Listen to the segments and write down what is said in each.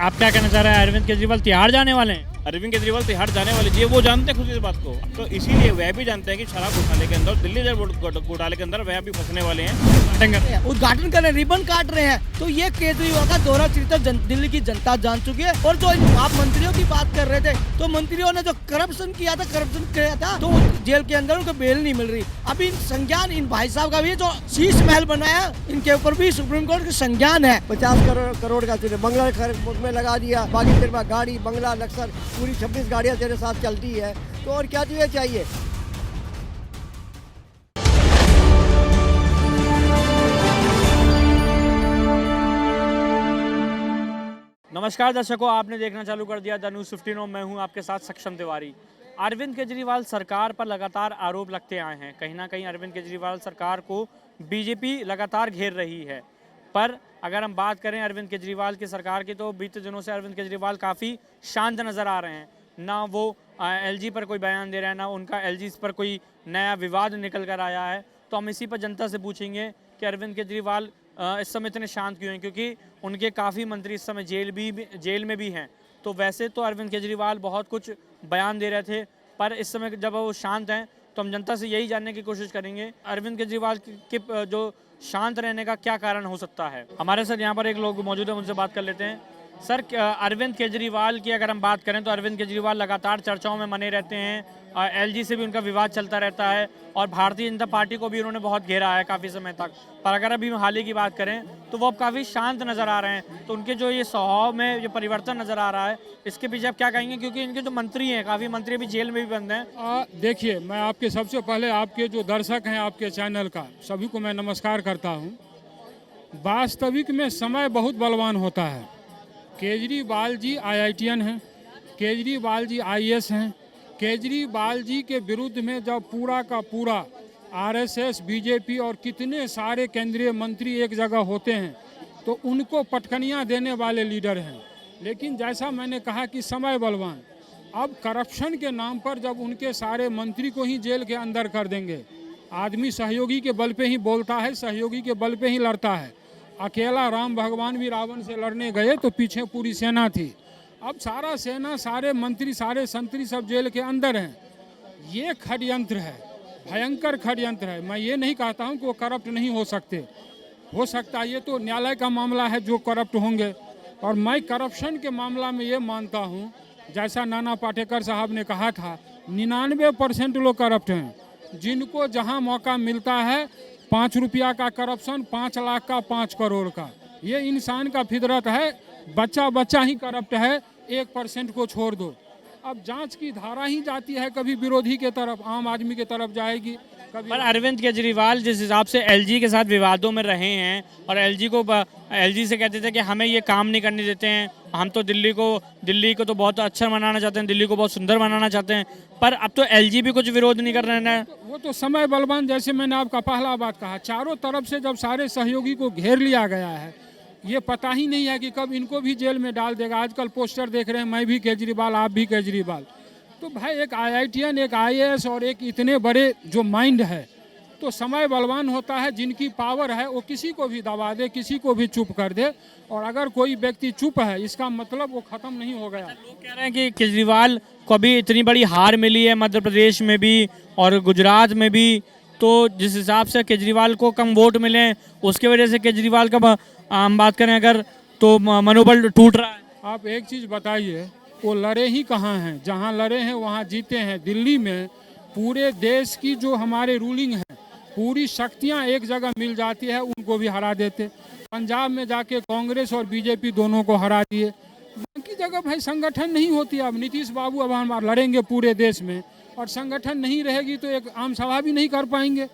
आप क्या कहना चाह रहे हैं, अरविंद केजरीवाल तिहाड़ जाने वाले हैं? अरविंद केजरीवाल तिहाड़ जाने वाले जी, वो जानते हैं खुद इस बात को, तो इसीलिए वह भी जानते हैं कि शराब घोटाले के अंदर, दिल्ली जल घोटाले के अंदर वह भी फंसने वाले हैं। उद्घाटन कर रहे हैं, रिबन काट रहे हैं। तो ये केजरीवाल का दौरा चरित्र दिल्ली की जनता जान चुकी है। और जो आप मंत्रियों की बात कर रहे थे, तो मंत्रियों ने जो करप्शन किया था तो जेल के अंदर उनको बेल नहीं मिल रही। अब इन संज्ञान इन भाई साहब का भी जो शीश महल बनाया, इनके ऊपर भी सुप्रीम कोर्ट का संज्ञान है। 50 करोड़ का तुझे बंगला में लगा दिया, बाकी तेरे पास गाड़ी बंगला लक्सर पूरी 26 गाड़ियाँ तेरे साथ चलती है, तो और क्या तुझे चाहिए। नमस्कार दर्शकों, आपने देखना चालू कर दिया द न्यूज़ 15 और मैं हूं आपके साथ सक्षम तिवारी। अरविंद केजरीवाल सरकार पर लगातार आरोप लगते आए हैं। कहीं ना कहीं अरविंद केजरीवाल सरकार को बीजेपी लगातार घेर रही है। पर अगर हम बात करें अरविंद केजरीवाल की सरकार की, तो बीते दिनों से अरविंद केजरीवाल काफ़ी शांत नज़र आ रहे हैं। ना वो एलजी पर कोई बयान दे रहे हैं, ना उनका एलजी पर कोई नया विवाद निकल कर आया है। तो हम इसी पर जनता से पूछेंगे कि अरविंद केजरीवाल इस समय इतने शांत क्यों हैं, क्योंकि उनके काफ़ी मंत्री इस समय जेल में भी हैं। तो वैसे तो अरविंद केजरीवाल बहुत कुछ बयान दे रहे थे, पर इस समय जब वो शांत हैं तो हम जनता से यही जानने की कोशिश करेंगे अरविंद केजरीवाल के जो शांत रहने का क्या कारण हो सकता है। हमारे साथ यहाँ पर एक लोग मौजूद हैं, उनसे बात कर लेते हैं। सर, अरविंद केजरीवाल की अगर हम बात करें तो अरविंद केजरीवाल लगातार चर्चाओं में बने रहते हैं। एलजी से भी उनका विवाद चलता रहता है और भारतीय जनता पार्टी को भी उन्होंने बहुत घेरा है काफ़ी समय तक। पर अगर अभी हाल ही की बात करें तो वो अब काफ़ी शांत नज़र आ रहे हैं। तो उनके जो ये स्वभाव में जो परिवर्तन नज़र आ रहा है, इसके पीछे आप क्या कहेंगे, क्योंकि इनके जो मंत्री हैं, काफ़ी मंत्री भी जेल में भी बंद हैं। देखिए, मैं आपके सबसे पहले आपके जो दर्शक हैं आपके चैनल का, सभी को मैं नमस्कार करता हूँ। वास्तविक में समय बहुत बलवान होता है। केजरीवाल जी IITN हैं, केजरीवाल जी IAS हैं। केजरीवाल जी के विरुद्ध में जब पूरा का पूरा RSS, बीजेपी और कितने सारे केंद्रीय मंत्री एक जगह होते हैं तो उनको पटकनियाँ देने वाले लीडर हैं। लेकिन जैसा मैंने कहा कि समय बलवान, अब करप्शन के नाम पर जब उनके सारे मंत्री को ही जेल के अंदर कर देंगे, आदमी सहयोगी के बल पे ही बोलता है, सहयोगी के बल पे ही लड़ता है। अकेला राम भगवान भी रावण से लड़ने गए तो पीछे पूरी सेना थी। अब सारा सेना, सारे मंत्री, सारे संतरी सब जेल के अंदर हैं। ये षड्यंत्र है, भयंकर षड्यंत्र है। मैं ये नहीं कहता हूँ कि वो करप्ट नहीं हो सकते, हो सकता है, ये तो न्यायालय का मामला है जो करप्ट होंगे। और मैं करप्शन के मामला में ये मानता हूँ, जैसा नाना पाटेकर साहब ने कहा था, 99% लोग करप्ट हैं। जिनको जहाँ मौका मिलता है 5 रुपया का करप्शन, 5 लाख का, 5 करोड़ का, ये इंसान का फितरत है। बच्चा ही करप्ट है, 1% को छोड़ दो। अब जांच की धारा ही जाती है, कभी विरोधी के तरफ, आम आदमी के तरफ जाएगी, कभी। पर अरविंद केजरीवाल जिस हिसाब से एलजी के साथ विवादों में रहे हैं और एलजी से कहते थे कि हमें ये काम नहीं करने देते हैं, हम तो दिल्ली को तो बहुत अच्छा बनाना चाहते हैं, दिल्ली को बहुत सुंदर बनाना चाहते हैं, पर अब तो एलजी भी कुछ विरोध नहीं कर रहे हैं। वो तो समय बलवान, जैसे मैंने आपका पहला बात कहा, चारों तरफ से जब सारे सहयोगी को घेर लिया गया है, ये पता ही नहीं है कि कब इनको भी जेल में डाल देगा। आजकल पोस्टर देख रहे हैं, मैं भी केजरीवाल, आप भी केजरीवाल। तो भाई एक IITN, एक IAS और एक इतने बड़े जो माइंड है, तो समय बलवान होता है। जिनकी पावर है वो किसी को भी दबा दे, किसी को भी चुप कर दे। और अगर कोई व्यक्ति चुप है, इसका मतलब वो खत्म नहीं हो गया। लोग कह रहे हैं कि केजरीवाल को अभी इतनी बड़ी हार मिली है मध्य प्रदेश में भी और गुजरात में भी, तो जिस हिसाब से केजरीवाल को कम वोट मिले, उसके वजह से केजरीवाल का हम बात करें अगर तो मनोबल टूट रहा है। आप एक चीज़ बताइए, वो लड़े ही कहाँ हैं? जहाँ लड़े हैं वहाँ जीते हैं। दिल्ली में पूरे देश की जो हमारे रूलिंग है, पूरी शक्तियाँ एक जगह मिल जाती है, उनको भी हरा देते। पंजाब में जाके कांग्रेस और बीजेपी दोनों को हरा दिए। बाकी जगह भाई संगठन नहीं होती। अब नीतीश बाबू अब हम लड़ेंगे पूरे देश में, और संगठन नहीं रहेगी तो एक आम सभा भी नहीं कर पाएंगे।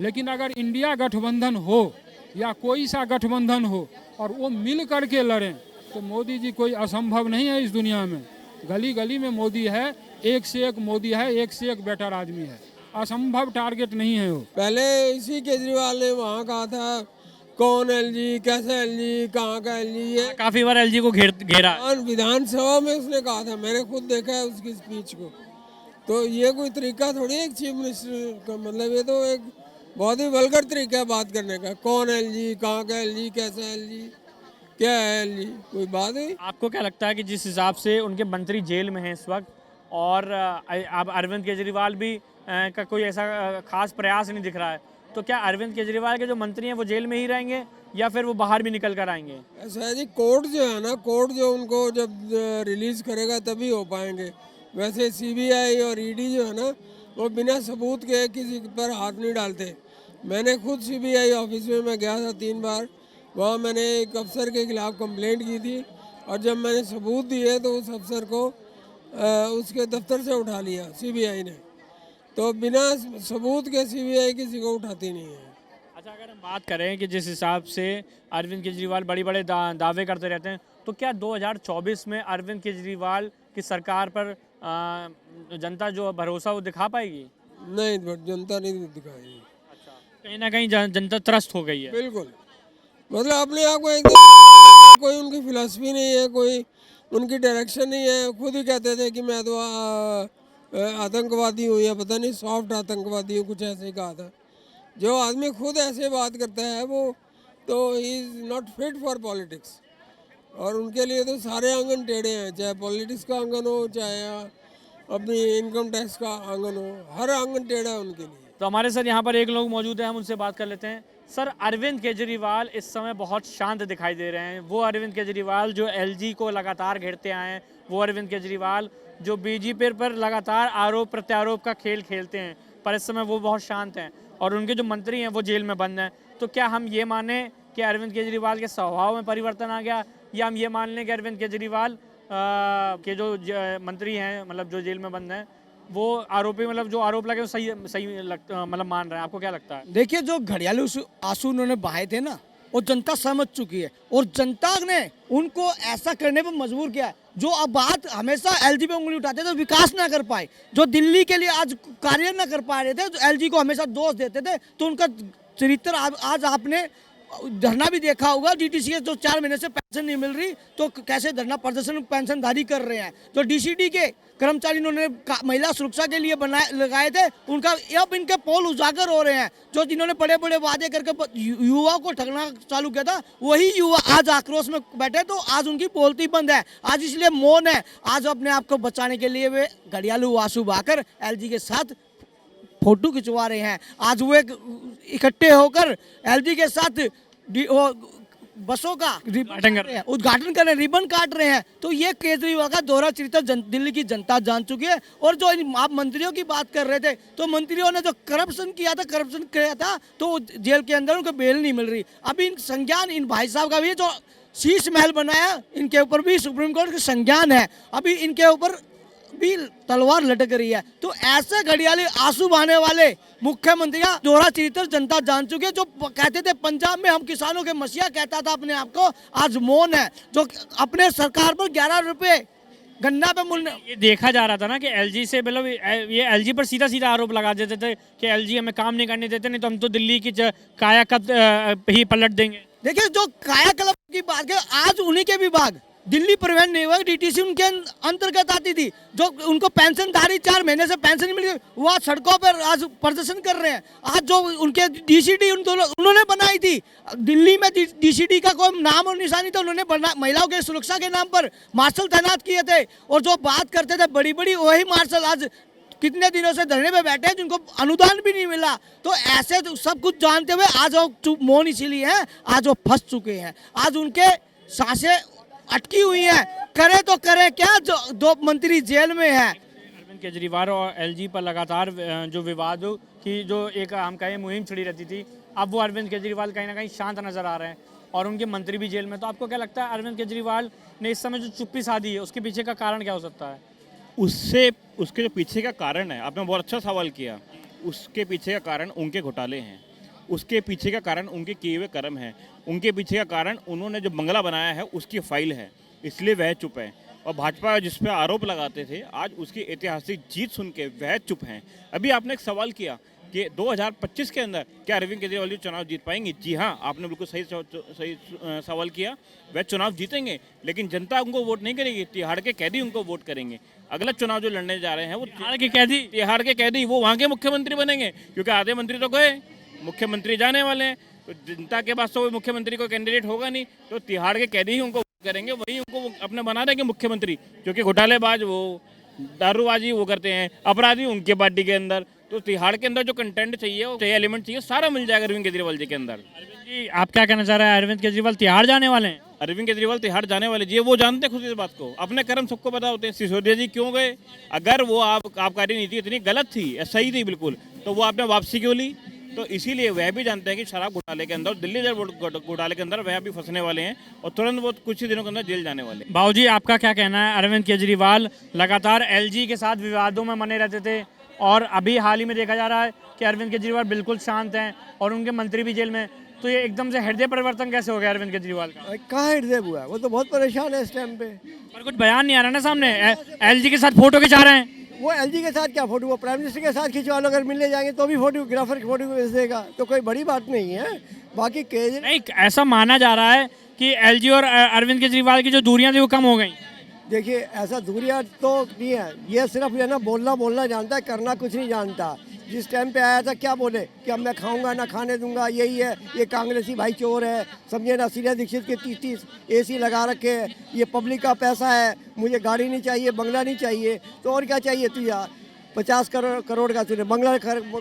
लेकिन अगर इंडिया गठबंधन हो या कोई सा गठबंधन हो और वो मिल करके लड़ें, तो मोदी जी कोई असंभव नहीं है इस दुनिया में। गली गली में मोदी है, एक से एक मोदी है, एक से एक बेटर आदमी है। असंभव टारगेट नहीं है वो। पहले इसी केजरीवाल ने वहाँ कहा था, कौन एलजी, कैसे एलजी, कहाँ का एलजी, ये काफी बार एलजी को घेरा। और विधानसभा में उसने कहा था, मैंने खुद देखा है उसकी स्पीच को। तो ये कोई तरीका थोड़ी है एक चीफ मिनिस्टर का, मतलब ये तो एक बहुत ही वल्गर तरीका है बात करने का। कौन एलजी, कहाँ का एलजी, कैसा एलजी, क्या है एलजी, कोई बात है? आपको क्या लगता है कि जिस हिसाब से उनके मंत्री जेल में हैं इस वक्त और अब अरविंद केजरीवाल भी का कोई ऐसा खास प्रयास नहीं दिख रहा है, तो क्या अरविंद केजरीवाल के जो मंत्री हैं वो जेल में ही रहेंगे या फिर वो बाहर भी निकल कर आएंगे? ऐसा है जी, कोर्ट जो है ना, कोर्ट जो उनको जब रिलीज करेगा तभी हो पाएंगे। वैसे सीबीआई और ईडी जो है ना, वो बिना सबूत के किसी पर हाथ नहीं डालते। मैंने खुद सीबीआई ऑफिस में मैं गया था 3 बार, वहाँ मैंने एक अफसर के खिलाफ कंप्लेंट की थी और जब मैंने सबूत दिए तो उस अफसर को उसके दफ्तर से उठा लिया सीबीआई ने। तो बिना सबूत के सीबीआई किसी को उठाती नहीं है। अच्छा, अगर हम बात करें कि जिस हिसाब से अरविंद केजरीवाल बड़े बड़े दावे करते रहते हैं, तो क्या 2024 में अरविंद केजरीवाल की सरकार पर जनता जो भरोसा वो दिखा पाएगी? नहीं, जनता नहीं दिखाएगी। अच्छा, कहीं ना कहीं जनता त्रस्त हो गई है। बिल्कुल, मतलब अपने आप को एकदम, कोई उनकी फिलॉसफी नहीं है, कोई उनकी डायरेक्शन नहीं है। खुद ही कहते थे कि मैं तो आतंकवादी हूँ या पता नहीं सॉफ्ट आतंकवादी हूँ, कुछ ऐसे ही कहा था। जो आदमी खुद ऐसे बात करता है वो तो he is not fit for politics. और उनके लिए तो सारे आंगन टेढ़े हैं, चाहे पॉलिटिक्स का आंगन हो, चाहे अपनी इनकम टैक्स का आंगन हो, हर आंगन टेढ़ा है उनके लिए। तो हमारे सर यहाँ पर एक लोग मौजूद हैं, हम उनसे बात कर लेते हैं। सर, अरविंद केजरीवाल इस समय बहुत शांत दिखाई दे रहे हैं। वो अरविंद केजरीवाल जो एलजी को लगातार घेरते आए हैं, वो अरविंद केजरीवाल जो बीजेपी पर लगातार आरोप प्रत्यारोप का खेल खेलते हैं, पर इस समय वो बहुत शांत हैं और उनके जो मंत्री हैं वो जेल में बंद हैं। तो क्या हम ये माने कि अरविंद केजरीवाल के स्वभाव में परिवर्तन आ गया, या हम ये मान लें कि अरविंद केजरीवाल के जो मंत्री हैं, मतलब जो जेल में बंद हैं, वो आरोपी, मतलब जो आरोप लगे वो सही मतलब मान रहे हैं? आपको क्या लगता है? देखिए, जो घड़ियालू आंसू उन्होंने बहाए थे ना, वो जनता समझ चुकी है और जनता ने उनको ऐसा करने पर मजबूर किया है। जो अब बात हमेशा एलजी पे उंगली उठाते थे, तो विकास ना कर पाए, जो दिल्ली के लिए आज कार्य ना कर पा रहे थे, जो एलजी को हमेशा दोष देते थे, तो उनका चरित्र आज आपने धरना भी देखा होगा। डीटीसीएस जो 4 महीने से पेंशन नहीं मिल रही, तो कैसे धरना प्रदर्शन पेंशनधारी कर रहे हैं। जो डीसीडी के कर्मचारी इन्होंने महिला सुरक्षा के लिए लगाए थे, उनका अब इनके पोल उजागर हो रहे हैं। जो जिन्होंने बड़े बड़े वादे करके युवाओं को ठगना चालू किया था, वही युवा आज आक्रोश में बैठे, तो आज उनकी बोलती बंद है, आज इसलिए मौन है। आज अपने आप को बचाने के लिए वे घड़ियालू आंसू बहाकर एलजी के साथ फोटो खिंचवा रहे हैं। आज वो इकट्ठे होकर एलजी के साथ बसों का उद्घाटन कर रहे हैं, रिबन काट रहे हैं। तो ये केजरीवाल का दोहरा चरित्र दिल्ली की जनता जान चुकी है। और जो आप मंत्रियों की बात कर रहे थे, तो मंत्रियों ने जो करप्शन किया था, तो जेल के अंदर उनको बेल नहीं मिल रही। अभी संज्ञान इन भाई साहब का भी जो शीश महल बनाया, इनके ऊपर भी सुप्रीम कोर्ट का संज्ञान है, अभी इनके ऊपर भी तलवार लटक रही है। तो ऐसे घड़ियाली आंसू बहाने वाले मुख्यमंत्री का दोहरा चरित्र जनता जान चुकी है। जो कहते थे पंजाब में हम किसानों के मसीहा कहता था अपने आप को, आज मौन है। जो अपने सरकार पर 11 रुपए गन्ना पे मूल्य, ये देखा जा रहा था ना कि एलजी से, मतलब ये एलजी पर सीधा सीधा आरोप लगा देते थे कि एलजी हमें काम नहीं करने देते, नहीं तो हम तो दिल्ली की कायाकल्प ही पलट देंगे। देखिए, जो कायाकल्प की बात है, आज उन्हीं के विभाग दिल्ली परिवहन निगम डीटीसी उनके अंतर्गत आती थी। जो उनको पेंशनधारी 4 महीने से पेंशन नहीं मिली, वो आज सड़कों पर आज प्रदर्शन कर रहे हैं। आज जो उनके डीसीडी उन्होंने बनाई थी, दिल्ली में डीसीडी का कोई नाम और निशानी था, उन्होंने महिलाओं के सुरक्षा के नाम पर मार्शल तैनात किए थे। और जो बात करते थे बड़ी बड़ी, वही मार्शल आज कितने दिनों से धरने पे बैठे हैं, जिनको अनुदान भी नहीं मिला। तो ऐसे सब कुछ जानते हुए आज वो मौन इसीलिए है, आज वो फंस चुके हैं। आज उनके सांसें अटकी हुई है, करे तो करे क्या, जो 2 मंत्री जेल में है। अरविंद केजरीवाल और एलजी पर लगातार जो विवादों की जो एक हम कहें मुहिम छिड़ी रहती थी, अब वो अरविंद केजरीवाल कहीं ना कहीं शांत नजर आ रहे हैं और उनके मंत्री भी जेल में। तो आपको क्या लगता है अरविंद केजरीवाल ने इस समय जो चुप्पी साधी है, उसके पीछे का कारण क्या हो सकता है? उसके जो पीछे का कारण है, आपने बहुत अच्छा सवाल किया। उसके पीछे का कारण उनके घोटाले हैं, उसके पीछे का कारण उनके किए हुए कर्म है, उनके पीछे का कारण उन्होंने जो बंगला बनाया है उसकी फाइल है, इसलिए वह चुप है। और भाजपा जिस पे आरोप लगाते थे, आज उसकी ऐतिहासिक जीत सुन के वह चुप हैं। अभी आपने एक सवाल किया कि 2025 के अंदर क्या अरविंद केजरीवाल जी चुनाव जीत पाएंगे? जी हाँ, आपने बिल्कुल सही सवाल किया। वह चुनाव जीतेंगे, लेकिन जनता उनको वोट नहीं करेगी, तिहाड़ के कैदी उनको वोट करेंगे। अगला चुनाव जो लड़ने जा रहे हैं वो तिहाड़ के कैदी वो वहाँ के मुख्यमंत्री बनेंगे, क्योंकि आधे मंत्री तो गए, मुख्यमंत्री जाने वाले हैं। तो जनता के पास तो कोई मुख्यमंत्री को कैंडिडेट होगा नहीं, तो तिहाड़ के कैदी ही उनको करेंगे, वही उनको अपने बना देंगे मुख्यमंत्री, क्योंकि घोटालेबाज वो, दारूबाजी वो करते हैं, अपराधी उनके पार्टी के अंदर। तो तिहाड़ के अंदर जो कंटेंट चाहिए, वो चाहिए एलिमेंट चाहिए, सारा मिल जाएगा अरविंद केजरीवाल जी के अंदर। अरविंद जी, आप क्या कहना चाह रहे हैं? अरविंद केजरीवाल तिहाड़ जाने वाले हैं? अरविंद केजरीवाल तिहाड़ जाने वाले जी, वो जानते खुद इस बात को, अपने कर्म सबको पता होते हैं। सिसोदिया जी क्यों गए? अगर वो आबकारी नीति इतनी गलत थी, सही थी बिल्कुल, तो वो आपने वापसी क्यों ली? तो इसीलिए वह भी जानते हैं कि शराब घोटाले के अंदर, दिल्ली घोटाले के अंदर वह भी फंसने वाले हैं और तुरंत वो कुछ ही दिनों के अंदर जेल जाने वाले हैं। बाबूजी, आपका क्या कहना है? अरविंद केजरीवाल लगातार एलजी के साथ विवादों में बने रहते थे और अभी हाल ही में देखा जा रहा है कि अरविंद केजरीवाल बिल्कुल शांत हैं और उनके मंत्री भी जेल में। तो ये एकदम से हृदय परिवर्तन कैसे हो गया अरविंद केजरीवाल का? कहाँ हृदय हुआ है? वो तो बहुत परेशान है इस टाइम पे। पर कुछ बयान नहीं आ रहा ना सामने। एलजी के साथ फोटो खिंचा रहे हैं। वो एलजी के साथ क्या फोटो? वो प्राइम मिनिस्टर के साथ खिंचवा लो, अगर मिलने जाएंगे तो भी फोटोग्राफर की फोटो भेज देगा, तो कोई बड़ी बात नहीं है। बाकी केजरीवाल नहीं, ऐसा माना जा रहा है कि एलजी और अरविंद केजरीवाल की जो दूरियां थी वो कम हो गई। देखिए, ऐसा दूरियां तो नहीं है, ये सिर्फ ये ना बोलना जानता है, करना कुछ नहीं जानता। जिस टाइम पे आया था क्या बोले कि अब मैं खाऊंगा ना खाने दूंगा, यही है, ये कांग्रेसी भाई चोर है, समझे ना। शीला दीक्षित के 30 एसी लगा रखे हैं, ये पब्लिक का पैसा है, मुझे गाड़ी नहीं चाहिए, बंगला नहीं चाहिए, तो और क्या चाहिए तुझे? 50 करोड़ का तूने बंगला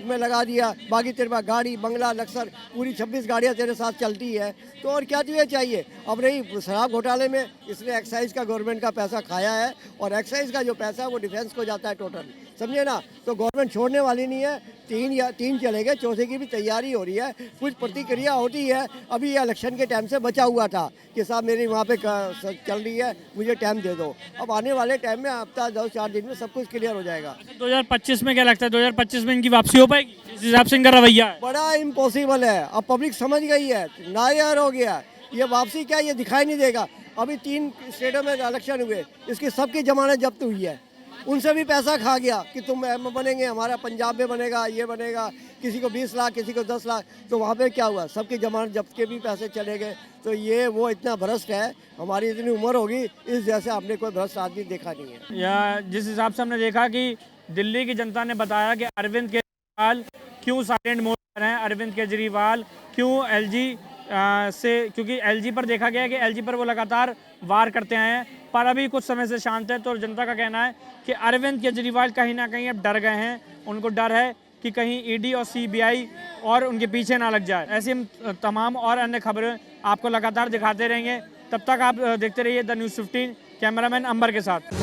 में लगा दिया, बाकी तेरे पास गाड़ी बंगला लक्सर पूरी 26 गाड़ियाँ तेरे साथ चलती है, तो और क्या तुझे चाहिए? अब रही शराब घोटाले में, इसने एक्साइज का गवर्नमेंट का पैसा खाया है और एक्साइज का जो पैसा है वो डिफेंस को जाता है टोटल, समझे ना। तो गवर्नमेंट छोड़ने वाली नहीं है। 3 चले गए, चौथे की भी तैयारी हो रही है, कुछ प्रतिक्रिया होती है। अभी ये इलेक्शन के टाइम से बचा हुआ था कि साहब मेरी वहाँ पे चल रही है, मुझे टाइम दे दो। अब आने वाले टाइम में हफ्ता 2-4 दिन में सब कुछ क्लियर हो जाएगा। 2025 में क्या लगता है, 2025 में इनकी वापसी हो पाएगी? इस हिसाब से इनका रवैया है बड़ा इम्पॉसिबल है। अब पब्लिक समझ गई है, नायार हो गया। ये वापसी क्या, ये दिखाई नहीं देगा। अभी 3 स्टेटों में इलेक्शन हुए, इसकी सबकी जमानत जब्त हुई है। उनसे भी पैसा खा गया कि तुम एम बनेंगे, हमारा पंजाब में बनेगा, ये बनेगा, किसी को 20 लाख, किसी को 10 लाख। तो वहाँ पे क्या हुआ? सबकी जमानत जब्त के भी पैसे चले गए। तो ये वो इतना भ्रष्ट है, हमारी इतनी उम्र होगी, इस जैसे हमने कोई भ्रष्ट आदमी देखा नहीं है। या जिस हिसाब से हमने देखा कि दिल्ली की जनता ने बताया कि अरविंद केजरीवाल क्यों साइलेंट मोड पर हैं, अरविंद केजरीवाल क्यों एलजी से, क्योंकि एलजी पर देखा गया है कि एलजी पर वो लगातार वार करते आए हैं, पर अभी कुछ समय से शांत है। तो जनता का कहना है कि अरविंद केजरीवाल कहीं ना कहीं अब डर गए हैं। उनको डर है कि कहीं ईडी और सीबीआई और उनके पीछे ना लग जाए। ऐसी हम तमाम और अन्य खबरें आपको लगातार दिखाते रहेंगे। तब तक आप देखते रहिए द न्यूज़ 15। कैमरामैन अंबर के साथ।